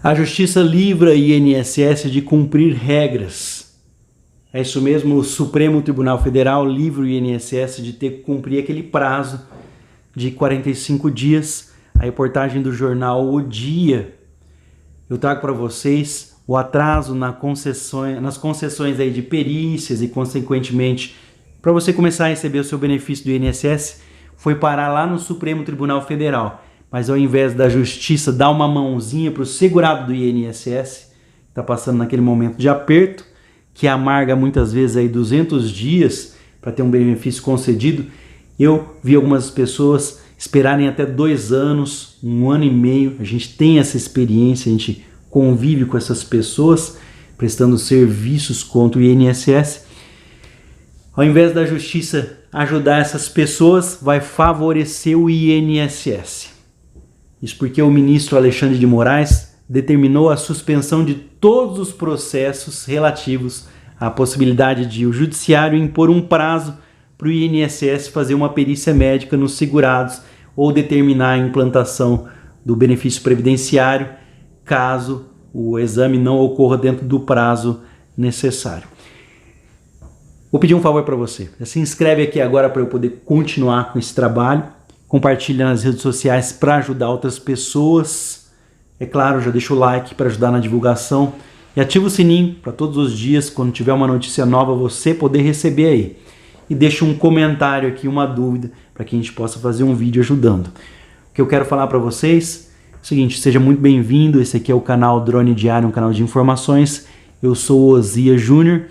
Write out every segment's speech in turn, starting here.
A Justiça livra a INSS de cumprir regras. É isso mesmo, o Supremo Tribunal Federal livra o INSS de ter que cumprir aquele prazo de 45 dias. A reportagem do jornal O Dia. Eu trago para vocês o atraso nas concessões aí de perícias e, consequentemente, para você começar a receber o seu benefício do INSS, foi parar lá no Supremo Tribunal Federal. Mas ao invés da Justiça dar uma mãozinha para o segurado do INSS, que está passando naquele momento de aperto, que amarga muitas vezes aí 200 dias para ter um benefício concedido, eu vi algumas pessoas esperarem até 2 anos, 1 ano e meio. A gente tem essa experiência, a gente convive com essas pessoas prestando serviços contra o INSS. Ao invés da Justiça ajudar essas pessoas, vai favorecer o INSS. Isso porque o ministro Alexandre de Moraes determinou a suspensão de todos os processos relativos à possibilidade de o judiciário impor um prazo para o INSS fazer uma perícia médica nos segurados ou determinar a implantação do benefício previdenciário, caso o exame não ocorra dentro do prazo necessário. Vou pedir um favor para você. Se inscreve aqui agora para eu poder continuar com esse trabalho. Compartilha nas redes sociais para ajudar outras pessoas. É claro, já deixa o like para ajudar na divulgação. E ativa o sininho para todos os dias, quando tiver uma notícia nova, você poder receber aí. E deixa um comentário aqui, uma dúvida, para que a gente possa fazer um vídeo ajudando. O que eu quero falar para vocês é o seguinte: seja muito bem-vindo. Esse aqui é o canal Drone Diário, um canal de informações. Eu sou o Osias Júnior.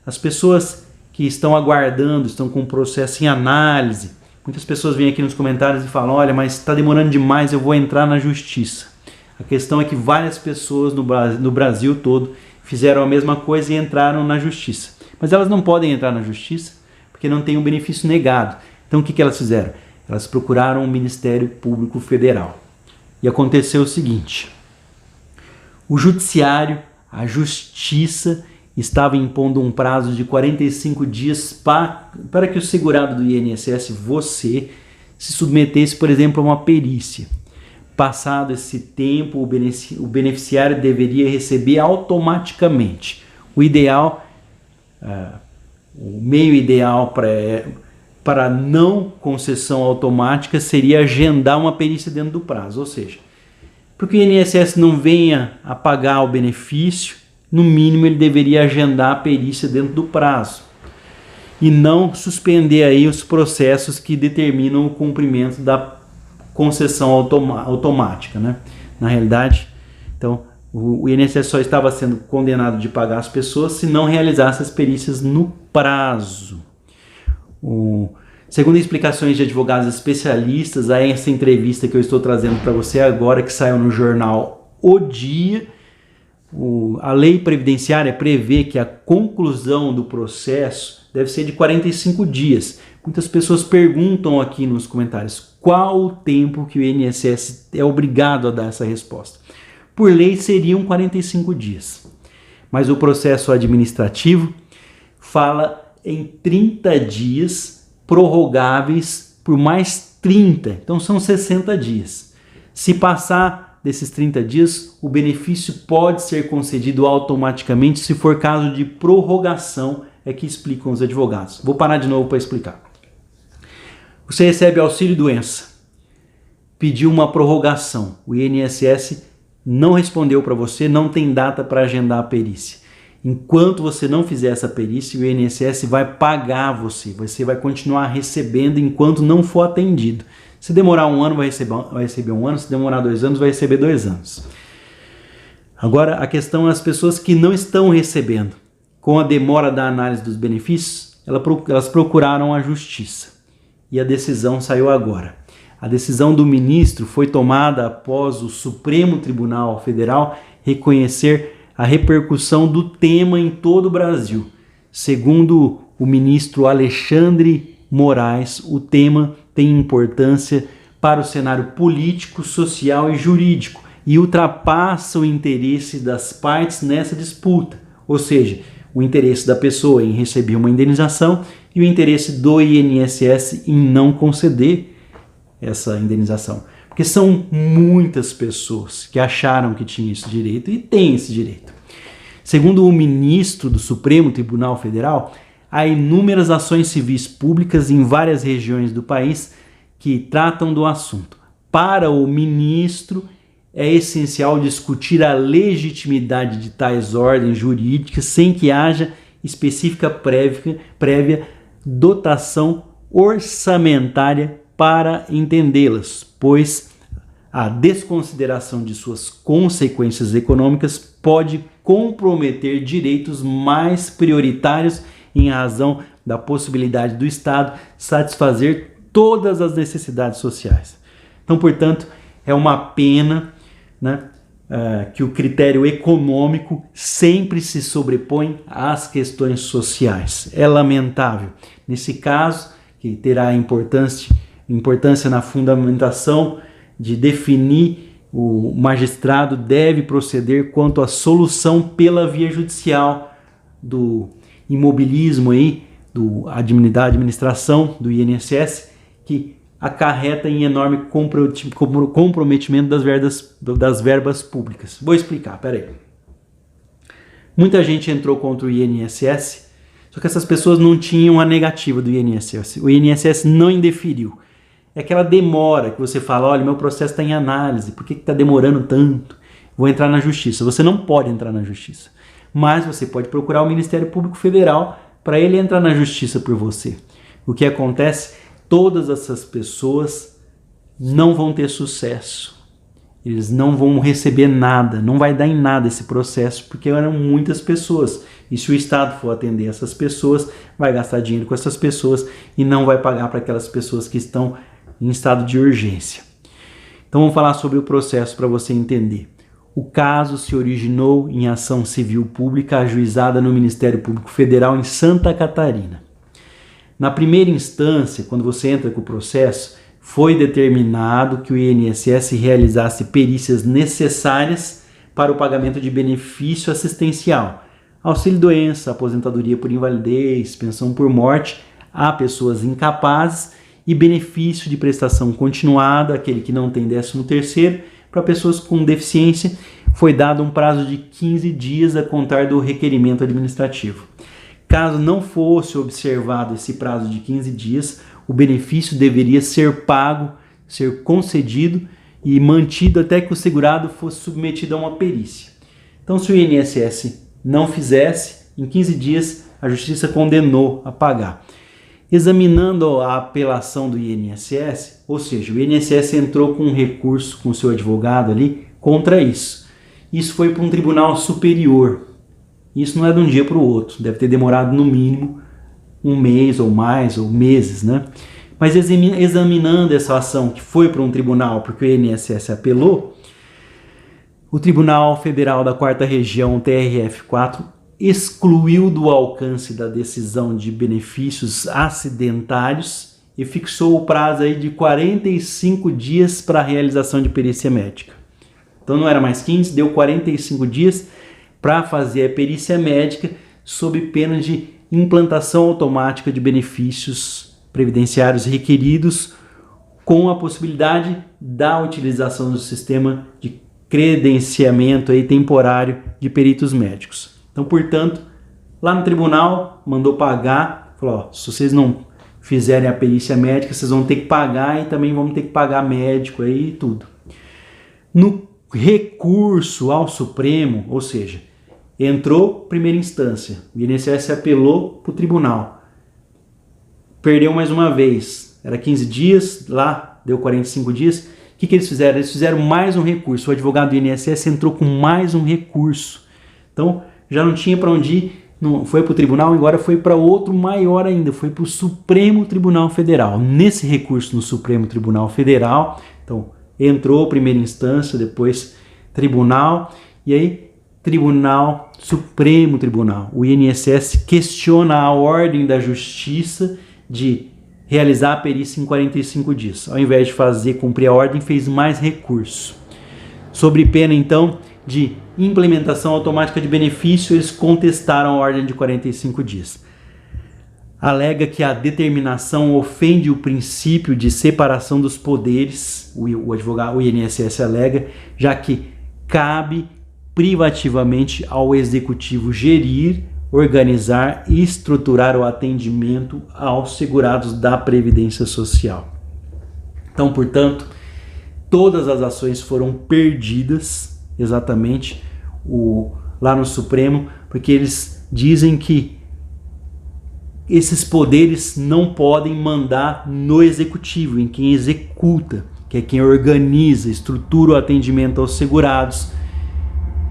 As pessoas que estão aguardando, estão com o processo em análise, muitas pessoas vêm aqui nos comentários e falam: olha, mas está demorando demais, eu vou entrar na justiça. A questão é que várias pessoas no Brasil todo fizeram a mesma coisa e entraram na justiça. Mas elas não podem entrar na justiça porque não tem um benefício negado. Então o que elas fizeram? Elas procuraram o Ministério Público Federal. E aconteceu o seguinte: o Judiciário, a Justiça, estava impondo um prazo de 45 dias para que o segurado do INSS, você, se submetesse, por exemplo, a uma perícia. Passado esse tempo, o beneficiário deveria receber automaticamente. O ideal, o meio ideal para não concessão automática seria agendar uma perícia dentro do prazo. Ou seja, para que o INSS não venha a pagar o benefício, no mínimo ele deveria agendar a perícia dentro do prazo e não suspender aí os processos que determinam o cumprimento da concessão automática, né? Na realidade, então, o INSS só estava sendo condenado de pagar as pessoas se não realizasse as perícias no prazo. Segundo explicações de advogados especialistas, a essa entrevista que eu estou trazendo para você agora, que saiu no jornal O Dia, a lei previdenciária prevê que a conclusão do processo deve ser de 45 dias. Muitas pessoas perguntam aqui nos comentários qual o tempo que o INSS é obrigado a dar essa resposta. Por lei seriam 45 dias, mas o processo administrativo fala em 30 dias prorrogáveis por mais 30, então são 60 dias. Se passar desses 30 dias, o benefício pode ser concedido automaticamente se for caso de prorrogação, é que explicam os advogados. Vou parar de novo para explicar. Você recebe auxílio-doença, pediu uma prorrogação, o INSS não respondeu para você, não tem data para agendar a perícia. Enquanto você não fizer essa perícia, o INSS vai pagar você vai continuar recebendo enquanto não for atendido. Se demorar 1 ano, vai receber 1 ano. Se demorar 2 anos, vai receber 2 anos. Agora, a questão é as pessoas que não estão recebendo. Com a demora da análise dos benefícios, elas procuraram a justiça. E a decisão saiu agora. A decisão do ministro foi tomada após o Supremo Tribunal Federal reconhecer a repercussão do tema em todo o Brasil. Segundo o ministro Alexandre Moraes, o tema tem importância para o cenário político, social e jurídico e ultrapassa o interesse das partes nessa disputa, ou seja, o interesse da pessoa em receber uma indenização e o interesse do INSS em não conceder essa indenização. Porque são muitas pessoas que acharam que tinham esse direito e têm esse direito. Segundo o ministro do Supremo Tribunal Federal, há inúmeras ações civis públicas em várias regiões do país que tratam do assunto. Para o ministro, é essencial discutir a legitimidade de tais ordens jurídicas sem que haja específica prévia dotação orçamentária para entendê-las, pois a desconsideração de suas consequências econômicas pode comprometer direitos mais prioritários em razão da possibilidade do Estado satisfazer todas as necessidades sociais. Então, portanto, é uma pena, né, que o critério econômico sempre se sobrepõe às questões sociais. É lamentável. Nesse caso, que terá importância na fundamentação de definir, o magistrado deve proceder quanto à solução pela via judicial do imobilismo aí, da administração do INSS, que acarreta em enorme comprometimento das verbas públicas. Vou explicar, peraí. Muita gente entrou contra o INSS, só que essas pessoas não tinham a negativa do INSS. O INSS não indeferiu. É aquela demora que você fala, olha, meu processo está em análise, por que está demorando tanto? Vou entrar na justiça. Você não pode entrar na justiça, mas você pode procurar o Ministério Público Federal para ele entrar na justiça por você. O que acontece? Todas essas pessoas não vão ter sucesso. Eles não vão receber nada, não vai dar em nada esse processo, porque eram muitas pessoas. E se o Estado for atender essas pessoas, vai gastar dinheiro com essas pessoas e não vai pagar para aquelas pessoas que estão em estado de urgência. Então vamos falar sobre o processo para você entender. O caso se originou em ação civil pública ajuizada no Ministério Público Federal em Santa Catarina. Na primeira instância, quando você entra com o processo, foi determinado que o INSS realizasse perícias necessárias para o pagamento de benefício assistencial, auxílio-doença, aposentadoria por invalidez, pensão por morte a pessoas incapazes e benefício de prestação continuada, aquele que não tem 13º, para pessoas com deficiência. Foi dado um prazo de 15 dias a contar do requerimento administrativo. Caso não fosse observado esse prazo de 15 dias, o benefício deveria ser pago, ser concedido e mantido até que o segurado fosse submetido a uma perícia. Então, se o INSS não fizesse, em 15 dias a Justiça condenou a pagar. Examinando a apelação do INSS, ou seja, o INSS entrou com um recurso com o seu advogado ali contra isso. Isso foi para um tribunal superior. Isso não é de um dia para o outro, deve ter demorado no mínimo um mês ou mais, ou meses, né? Mas examinando essa ação que foi para um tribunal, porque o INSS apelou, o Tribunal Federal da 4ª Região, TRF4, excluiu do alcance da decisão de benefícios acidentários e fixou o prazo aí de 45 dias para a realização de perícia médica. Então não era mais 15, deu 45 dias para fazer a perícia médica sob pena de implantação automática de benefícios previdenciários requeridos, com a possibilidade da utilização do sistema de credenciamento aí temporário de peritos médicos. Então, portanto, lá no tribunal mandou pagar, falou, ó, se vocês não fizerem a perícia médica, vocês vão ter que pagar e também vão ter que pagar médico aí e tudo. No recurso ao Supremo, ou seja, entrou primeira instância, o INSS apelou para o tribunal, perdeu mais uma vez, era 15 dias, lá deu 45 dias, o que eles fizeram? Eles fizeram mais um recurso, o advogado do INSS entrou com mais um recurso, então já não tinha para onde ir, não foi para o tribunal, agora foi para outro maior ainda, foi para o Supremo Tribunal Federal. Nesse recurso no Supremo Tribunal Federal, então entrou primeira instância, depois tribunal, e aí Tribunal, Supremo Tribunal, o INSS questiona a ordem da Justiça de realizar a perícia em 45 dias. Ao invés de fazer cumprir a ordem, fez mais recurso. Sobre pena, então, de implementação automática de benefício, eles contestaram a ordem de 45 dias. alega que a determinação ofende o princípio de separação dos poderes, o INSS alega, já que cabe privativamente ao executivo gerir, organizar e estruturar o atendimento aos segurados da Previdência Social. Então, portanto, todas as ações foram perdidas, exatamente, lá no Supremo, porque eles dizem que esses poderes não podem mandar no executivo, em quem executa, que é quem organiza, estrutura o atendimento aos segurados.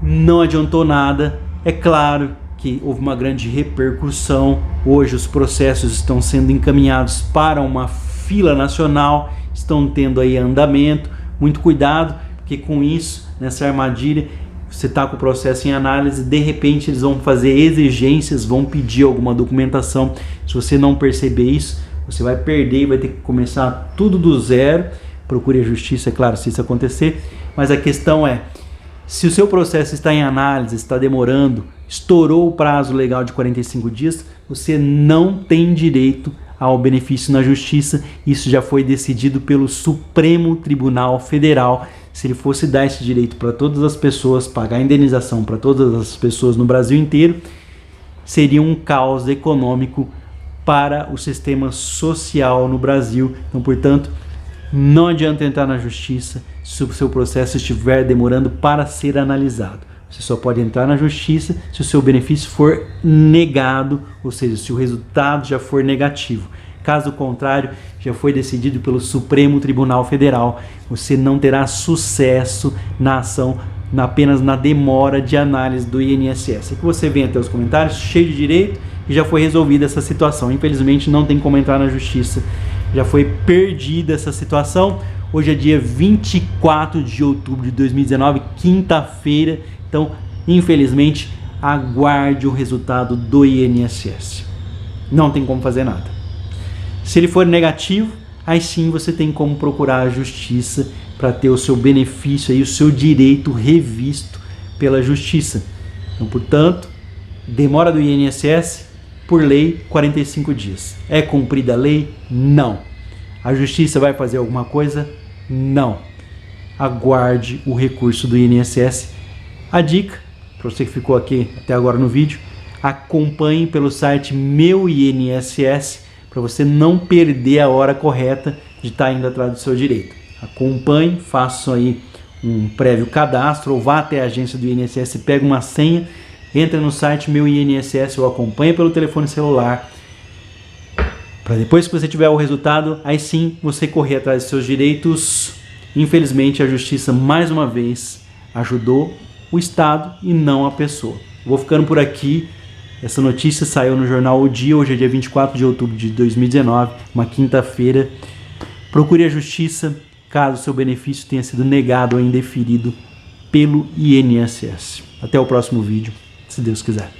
Não adiantou nada, é claro que houve uma grande repercussão. Hoje os processos estão sendo encaminhados para uma fila nacional, estão tendo aí andamento. Muito cuidado, porque com isso, nessa armadilha, você está com o processo em análise, de repente eles vão fazer exigências, vão pedir alguma documentação. Se você não perceber isso, você vai perder e vai ter que começar tudo do zero. Procure a justiça, é claro, se isso acontecer. Mas a questão é, se o seu processo está em análise, está demorando, estourou o prazo legal de 45 dias, você não tem direito ao benefício na justiça. Isso já foi decidido pelo Supremo Tribunal Federal. Se ele fosse dar esse direito para todas as pessoas, pagar indenização para todas as pessoas no Brasil inteiro, seria um caos econômico para o sistema social no Brasil. Então, portanto, não adianta entrar na justiça se o seu processo estiver demorando para ser analisado. Você só pode entrar na justiça se o seu benefício for negado, ou seja, se o resultado já for negativo. Caso contrário, já foi decidido pelo Supremo Tribunal Federal, você não terá sucesso na ação, apenas na demora de análise do INSS. Aqui você vem até os comentários, cheio de direito, e já foi resolvida essa situação. Infelizmente não tem como entrar na justiça, já foi perdida essa situação. Hoje é dia 24 de outubro de 2019, quinta-feira. Então, infelizmente, aguarde o resultado do INSS. Não tem como fazer nada. Se ele for negativo, aí sim você tem como procurar a justiça para ter o seu benefício e o seu direito revisto pela justiça. Então, portanto, demora do INSS, por lei, 45 dias. É cumprida a lei? Não. A justiça vai fazer alguma coisa? Não. Aguarde o recurso do INSS. A dica, para você que ficou aqui até agora no vídeo, acompanhe pelo site Meu INSS, para você não perder a hora correta de estar indo atrás do seu direito. Acompanhe, faça aí um prévio cadastro, ou vá até a agência do INSS, pega uma senha, entra no site Meu INSS ou acompanhe pelo telefone celular, para depois que você tiver o resultado, aí sim você correr atrás dos seus direitos. Infelizmente a justiça mais uma vez ajudou o Estado e não a pessoa. Vou ficando por aqui. Essa notícia saiu no jornal O Dia, hoje é dia 24 de outubro de 2019, uma quinta-feira. Procure a justiça caso seu benefício tenha sido negado ou indeferido pelo INSS. Até o próximo vídeo, se Deus quiser.